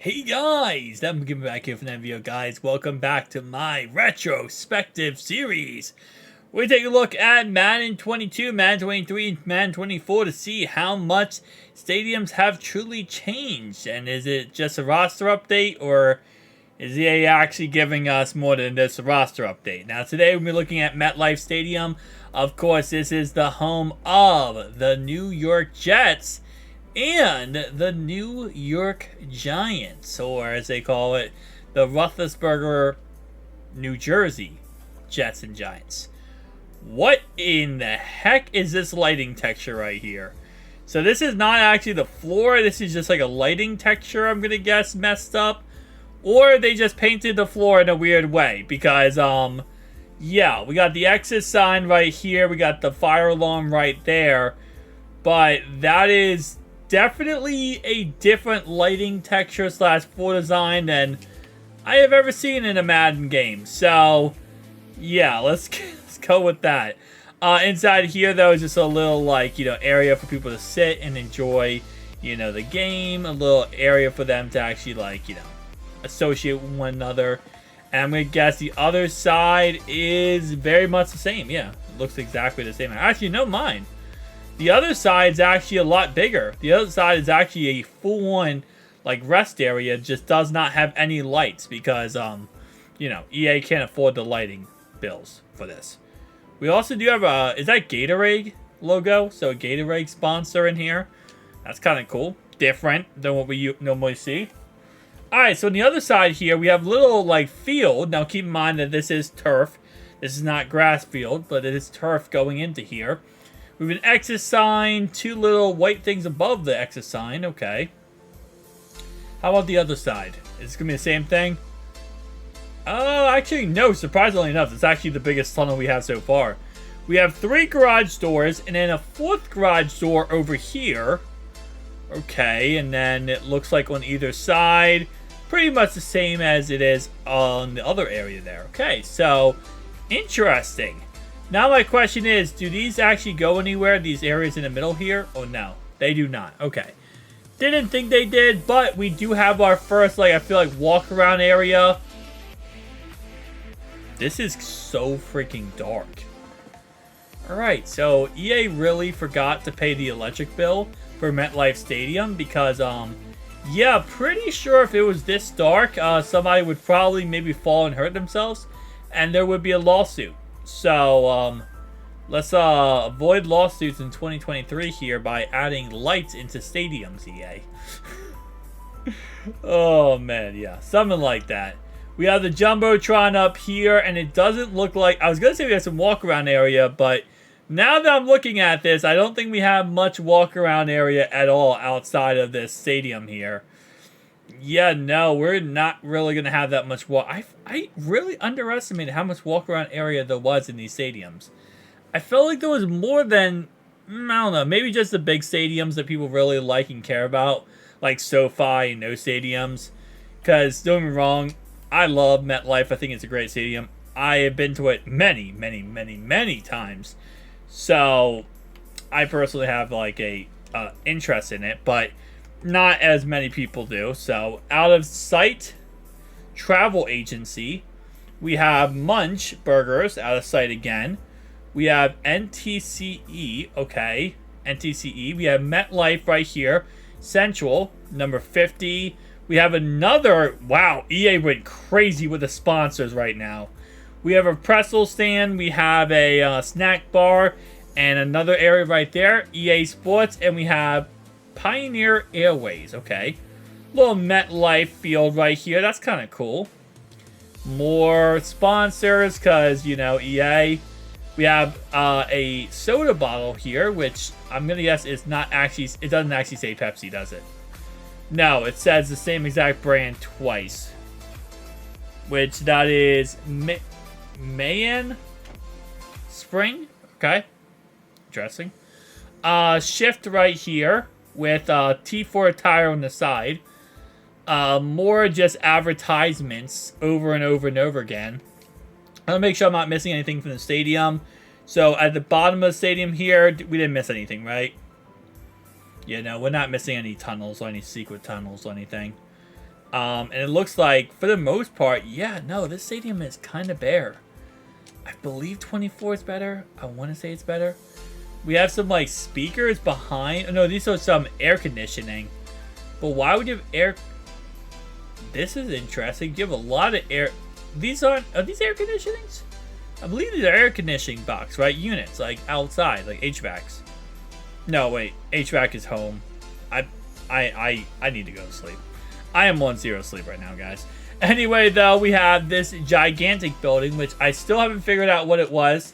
Hey guys, I'm giving back here for that video, guys. Welcome back to my retrospective series. We take a look at Madden 22, Madden 23, and Madden 24 to see how much stadiums have truly changed. And is it just a roster update, or is EA actually giving us more than this roster update? Now today we'll be looking at MetLife Stadium. Of course, this is the home of the New York Jets and the New York Giants, or as they call it, the Roethlisberger, New Jersey Jets and Giants. What in the heck is this lighting texture right here? So this is not actually the floor, this is just like a lighting texture, I'm gonna guess, messed up. Or they just painted the floor in a weird way, because, yeah, we got the exit sign right here, we got the fire alarm right there, but that is definitely a different lighting texture slash floor design than I have ever seen in a Madden game. So, yeah, let's go with that. Inside here, though, is just a little, like, area for people to sit and enjoy, the game. A little area for them to actually, like, associate with one another. And I'm going to guess the other side is very much the same. Yeah, it looks exactly the same. Actually, no, mine. The other side is actually a lot bigger. The other side is actually a full-on, like, rest area. Just does not have any lights because, EA can't afford the lighting bills for this. We also do have a, is that Gatorade logo? So a Gatorade sponsor in here. That's kind of cool. Different than what we normally see. Alright, so on the other side here, we have little, like, field. Now, keep in mind that this is turf. This is not grass field, but it is turf going into here. We have an exit sign, two little white things above the exit sign. Okay. How about the other side? Is it going to be the same thing? Actually, no. Surprisingly enough, it's actually the biggest tunnel we have so far. We have 3 garage doors and then a 4th garage door over here. Okay, and then it looks like on either side, pretty much the same as it is on the other area there. Okay, so interesting. Now my question is, do these actually go anywhere, these areas in the middle here? Oh, no. They do not. Okay. Didn't think they did, but we do have our first, like, I feel like, walk-around area. This is so freaking dark. Alright, so EA really forgot to pay the electric bill for MetLife Stadium because, yeah, pretty sure if it was this dark, somebody would probably maybe fall and hurt themselves, and there would be a lawsuit. So, let's avoid lawsuits in 2023 here by adding lights into stadiums, EA. Oh, man, yeah. Something like that. We have the Jumbotron up here, and it doesn't look like... I was going to say we have some walk-around area, but now that I'm looking at this, I don't think we have much walk-around area at all outside of this stadium here. Yeah, no, we're not really going to have that much walk. I really underestimated how much walk-around area there was in these stadiums. I felt like there was more than, I don't know, maybe just the big stadiums that people really like and care about, like SoFi and those stadiums. Because, don't get me wrong, I love MetLife. I think it's a great stadium. I have been to it many, many, many, many times. So, I personally have, like, a interest in it, but not as many people do. So, out of sight travel agency, we have Munch Burgers, out of sight again. We have NTCE, okay, NTCE. We have MetLife right here, Central, number 50. We have another, wow, EA went crazy with the sponsors right now. We have a pretzel stand, we have a snack bar, and another area right there, EA Sports, and we have Pioneer Airways, okay. Little MetLife field right here, that's kind of cool. More sponsors, because, EA. We have a soda bottle here, which I'm going to guess is not actually, it doesn't actually say Pepsi, does it? No, it says the same exact brand twice. Which that is Mayan Spring, okay. Interesting. Shift right here with T4 tire on the side. More just advertisements over and over and over again. I'm going to make sure I'm not missing anything from the stadium. So at the bottom of the stadium here, we didn't miss anything, right? Yeah, no, we're not missing any tunnels or any secret tunnels or anything. And it looks like, for the most part, yeah, no, this stadium is kind of bare. I believe 24 is better. I want to say it's better. We have some, like, speakers behind. Oh, no, these are some air conditioning. But why would you have air... This is interesting. You have a lot of air... These aren't... Are these air conditionings? I believe these are air conditioning box, right? Units, like, outside, like HVACs. No, wait. HVAC is home. I need to go to sleep. I am on zero sleep right now, guys. Anyway, though, we have this gigantic building, which I still haven't figured out what it was.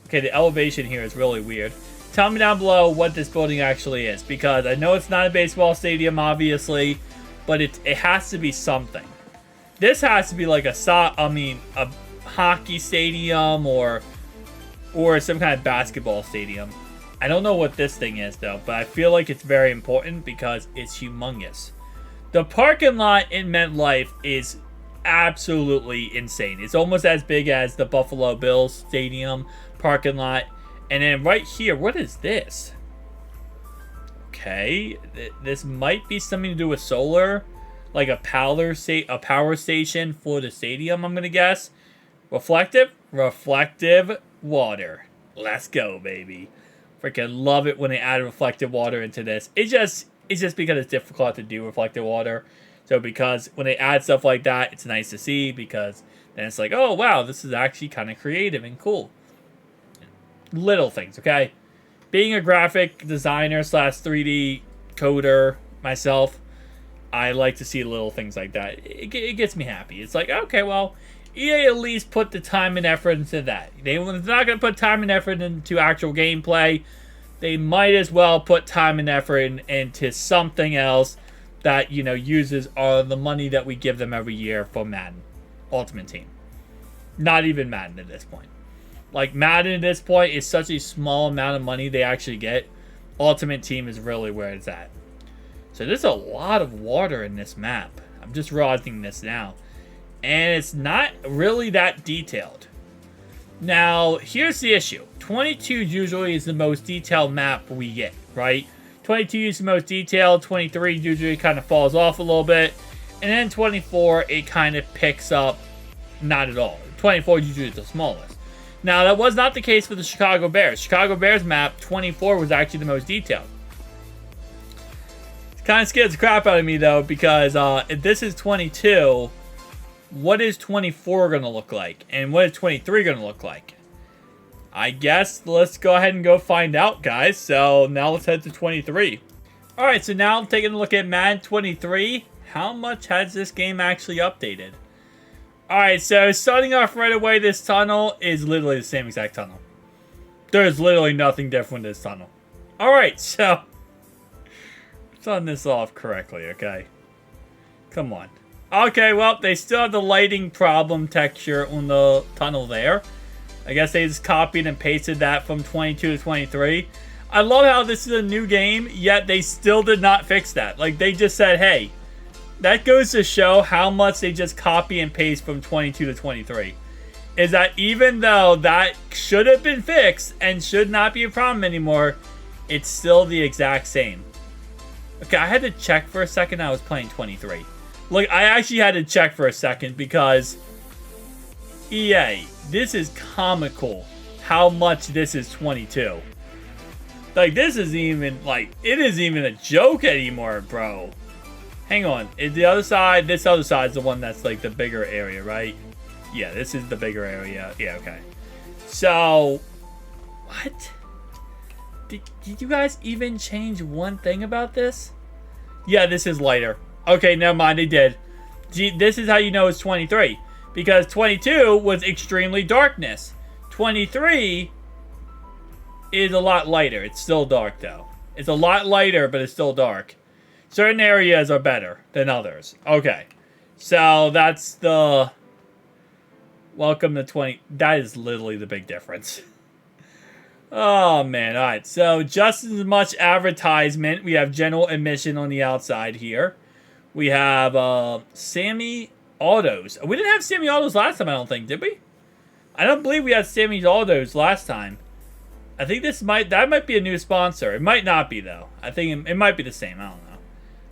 Okay, the elevation here is really weird. Tell me down below what this building actually is, because I know it's not a baseball stadium, obviously, but it has to be something. This has to be like a hockey stadium or some kind of basketball stadium. I don't know what this thing is, though, but I feel like it's very important because it's humongous. The parking lot in MetLife is absolutely insane. It's almost as big as the Buffalo Bills Stadium parking lot. And then right here, what is this? Okay, this might be something to do with solar, like a power station for the stadium, I'm gonna guess. Reflective water. Let's go, baby. Freaking love it when they add reflective water into this. It's just because it's difficult to do reflective water. So because when they add stuff like that, it's nice to see, because then it's like, oh wow, this is actually kind of creative and cool. Little things, okay? Being a graphic designer / 3D coder myself, I like to see little things like that. It gets me happy. It's like, okay, well, EA at least put the time and effort into that. They're not going to put time and effort into actual gameplay. They might as well put time and effort into something else that, you know, uses all the money that we give them every year for Madden Ultimate Team. Not even Madden at this point. Like, Madden at this point is such a small amount of money they actually get. Ultimate Team is really where it's at. So there's a lot of water in this map. I'm just realizing this now. And it's not really that detailed. Now, here's the issue. 22 usually is the most detailed map we get, right? 22 is the most detailed. 23 usually kind of falls off a little bit. And then 24, it kind of picks up not at all. 24 usually is the smallest. Now, that was not the case for the Chicago Bears. Chicago Bears map, 24 was actually the most detailed. It kind of scares the crap out of me, though, because if this is 22, what is 24 going to look like? And what is 23 going to look like? I guess let's go ahead and go find out, guys. So now let's head to 23. Alright, so now I'm taking a look at Madden 23. How much has this game actually updated? Alright, so starting off right away, this tunnel is literally the same exact tunnel. There's literally nothing different in this tunnel. Alright, so let's turn this off correctly, okay? Come on. Okay, well, they still have the lighting problem texture on the tunnel there. I guess they just copied and pasted that from 22 to 23. I love how this is a new game, yet they still did not fix that. Like, they just said, hey, that goes to show how much they just copy and paste from 22 to 23. Is that even though that should have been fixed and should not be a problem anymore, it's still the exact same. Okay, I had to check for a second. I was playing 23. Look, I actually had to check for a second because EA, this is comical how much this is 22. Like, this isn't even, like, it isn't even a joke anymore, bro. Hang on. Is the other side, this other side is the one that's, like, the bigger area, right? Yeah, this is the bigger area. Yeah, okay. So, what? Did you guys even change one thing about this? Yeah, this is lighter. Okay, never mind, they did. Gee, this is how you know it's 23. Because 22 was extremely darkness. 23 is a lot lighter. It's still dark, though. It's a lot lighter, but it's still dark. Certain areas are better than others. Okay. So, that's the... Welcome to 20... That is literally the big difference. Oh, man. Alright, so just as much advertisement. We have general admission on the outside here. We have Sammy Autos. We didn't have Sammy Autos last time, I don't think, did we? I don't believe we had Sammy Autos last time. I think that might be a new sponsor. It might not be, though. I think it might be the same. I don't know.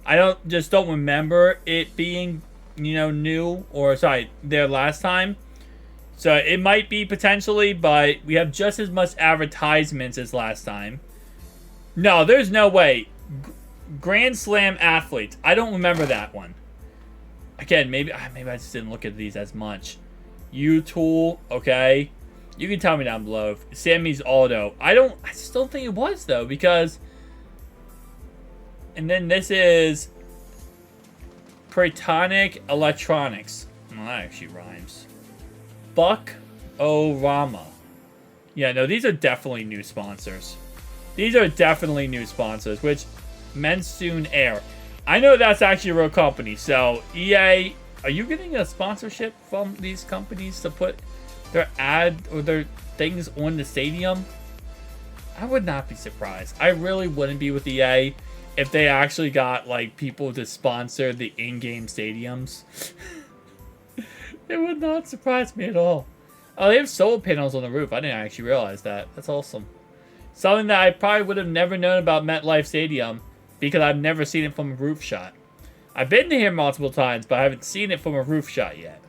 I don't remember it being, new, or sorry, there last time. So it might be potentially, but we have just as much advertisements as last time. No, there's no way. Grand Slam athletes. I don't remember that one. Again, maybe I just didn't look at these as much. U-Tool, okay. You can tell me down below. Sammy's Aldo. I just don't think it was, though, because... And then this is... Pratonic Electronics. Well, that actually rhymes. Buck-O-Rama. Yeah, no, these are definitely new sponsors. These are definitely new sponsors, which... Monsoon Air. I know that's actually a real company, so EA, are you getting a sponsorship from these companies to put their ad or their things on the stadium? I would not be surprised. I really wouldn't be with EA if they actually got like people to sponsor the in-game stadiums. It would not surprise me at all. Oh, they have solar panels on the roof. I didn't actually realize that. That's awesome. Something that I probably would have never known about MetLife Stadium, because I've never seen it from a roof shot. I've been to here multiple times, but I haven't seen it from a roof shot yet.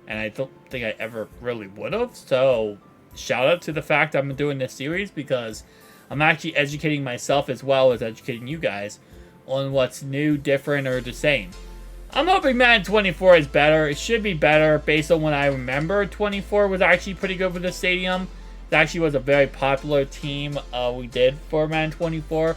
And I don't think I ever really would have. So, shout out to the fact I'm doing this series, because I'm actually educating myself as well as educating you guys on what's new, different, or the same. I'm hoping Madden 24 is better. It should be better based on what I remember. 24 was actually pretty good for the stadium. It actually was a very popular team we did for Madden 24.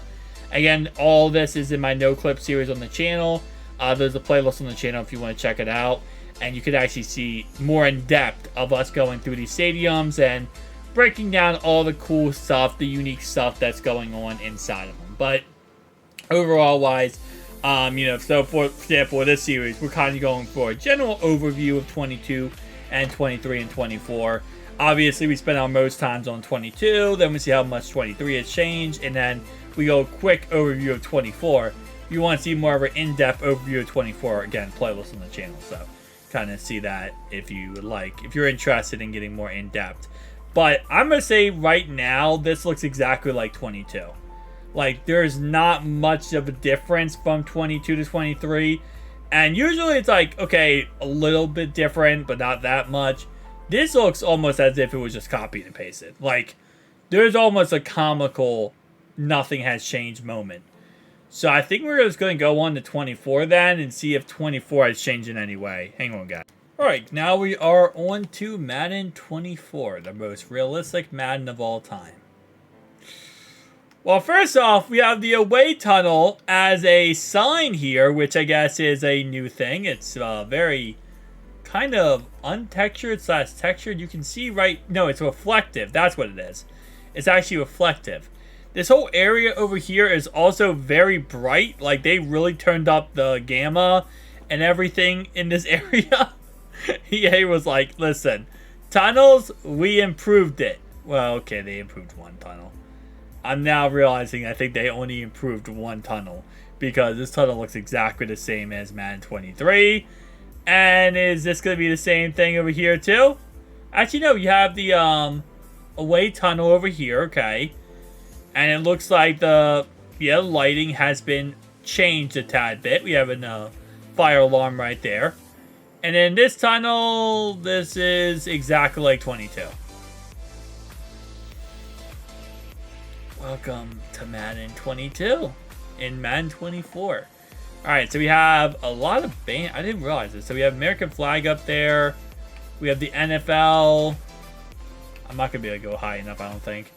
Again, all this is in my no clip series on the channel. There's a playlist on the channel if you want to check it out. And you could actually see more in depth of us going through these stadiums and breaking down all the cool stuff, the unique stuff that's going on inside of them. But overall wise, so for example, this series, we're kind of going for a general overview of 22 and 23 and 24. Obviously, we spend our most times on 22, then we see how much 23 has changed, and then we go quick overview of 24. If you want to see more of an in-depth overview of 24, again, playlist on the channel, so kind of see that if you would like, if you're interested in getting more in-depth. But I'm going to say right now, this looks exactly like 22. Like, there's not much of a difference from 22 to 23, and usually it's like, okay, a little bit different, but not that much. This looks almost as if it was just copied and pasted. Like, there's almost a comical nothing has changed moment. So I think we're just going to go on to 24 then and see if 24 has changed in any way. Hang on, guys. Alright, now we are on to Madden 24, the most realistic Madden of all time. Well, first off, we have the away tunnel as a sign here, which I guess is a new thing. It's very kind of untextured / textured. You can see no, it's reflective. That's what it is. It's actually reflective. This whole area over here is also very bright. Like, they really turned up the gamma and everything in this area. EA was like, listen, tunnels, we improved it. Well, okay, they improved one tunnel. I'm now realizing I think they only improved one tunnel, because this tunnel looks exactly the same as Madden 23. And is this going to be the same thing over here too? Actually, no, you have the away tunnel over here, okay. And it looks like the lighting has been changed a tad bit. We have a fire alarm right there. And in this tunnel, this is exactly like 22. Welcome to Madden 22 in Madden 24. Alright, so we have a lot of I didn't realize this. So we have American flag up there. We have the NFL. I'm not going to be able to go high enough, I don't think,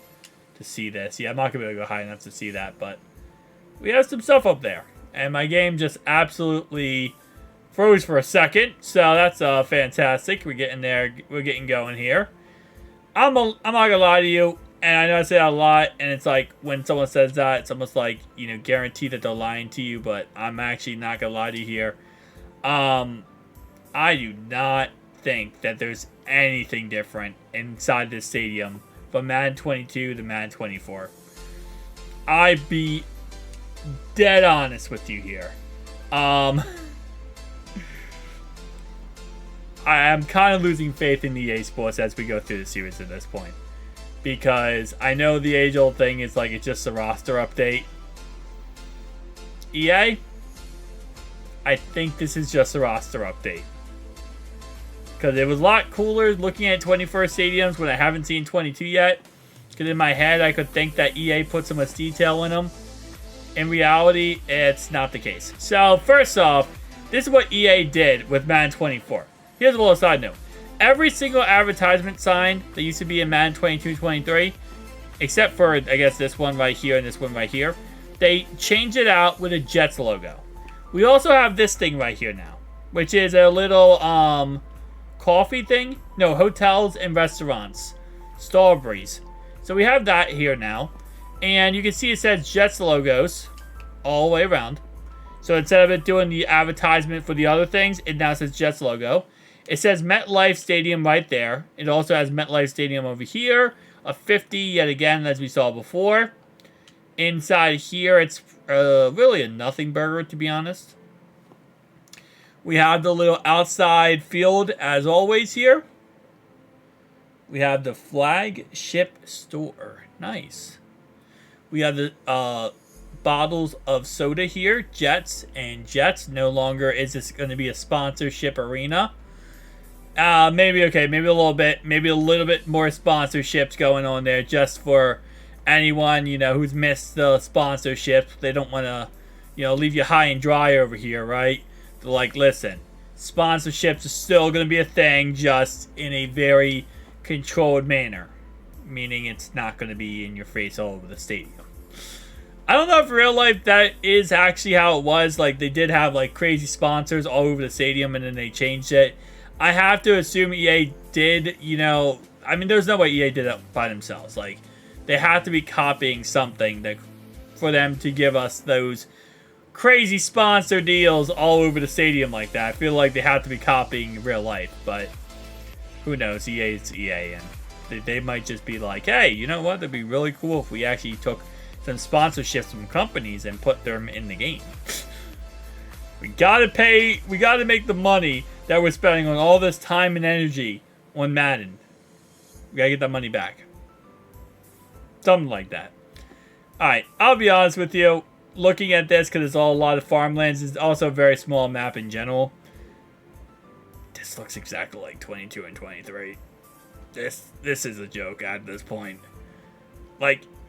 to see this. Yeah, I'm not going to be able to go high enough to see that, but we have some stuff up there. And my game just absolutely froze for a second, so that's fantastic. We're getting there. We're getting going here. I'm not going to lie to you, and I know I say that a lot, and it's like when someone says that, it's almost like, guarantee that they're lying to you, but I'm actually not going to lie to you here. I do not think that there's anything different inside this stadium from Madden 22 to Madden 24. I'd be dead honest with you here. I am kind of losing faith in EA Sports as we go through the series at this point. Because I know the age-old thing is like it's just a roster update. EA, I think this is just a roster update. Because it was a lot cooler looking at 21st stadiums when I haven't seen 22 yet. Because in my head, I could think that EA put so much detail in them. In reality, it's not the case. So, first off, this is what EA did with Madden 24. Here's a little side note. Every single advertisement sign that used to be in Madden 22-23, except for, I guess, this one right here and this one right here, they changed it out with a Jets logo. We also have this thing right here now, which is a little, coffee thing. No, hotels and restaurants. Strawberries. So we have that here now. And you can see it says Jets logos all the way around. So instead of it doing the advertisement for the other things, it now says Jets logo. It says MetLife Stadium right there. It also has MetLife Stadium over here. A 50 yet again, as we saw before. Inside here, it's really a nothing burger, to be honest. We have the little outside field, as always, here. We have the flagship store. Nice. We have the bottles of soda here. Jets and Jets. No longer is this going to be a sponsorship arena. Maybe a little bit more sponsorships going on there just for anyone, who's missed the sponsorships. They don't want to, leave you high and dry over here, right? They're like, listen, sponsorships are still going to be a thing, just in a very controlled manner. Meaning it's not going to be in your face all over the stadium. I don't know if in real life that is actually how it was. Like, they did have, crazy sponsors all over the stadium, and then they changed it. I have to assume EA did, there's no way EA did that by themselves. They have to be copying something for them to give us those crazy sponsor deals all over the stadium like that. I feel like they have to be copying real life, but who knows? EA is EA, and they might just be like, hey, you know what? That'd be really cool if we actually took some sponsorships from companies and put them in the game. We gotta make the money that we're spending on all this time and energy on Madden. We gotta get that money back. Something like that. Alright, I'll be honest with you. Looking at this, because it's all a lot of farmlands, it's also a very small map in general. This looks exactly like 22 and 23. This is a joke at this point.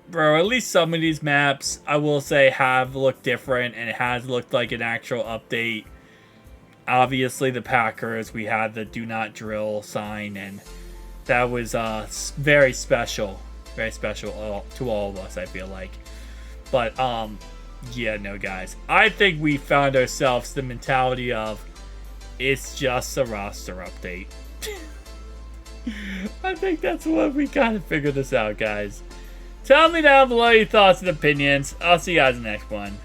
Bro, at least some of these maps, I will say, have looked different, and it has looked like an actual update. Obviously, the Packers, we had the do not drill sign, and that was very special. Very special to all of us, I feel like. But, yeah, no, guys. I think we found ourselves the mentality of, it's just a roster update. I think that's what we gotta figure this out, guys. Tell me down below your thoughts and opinions. I'll see you guys in the next one.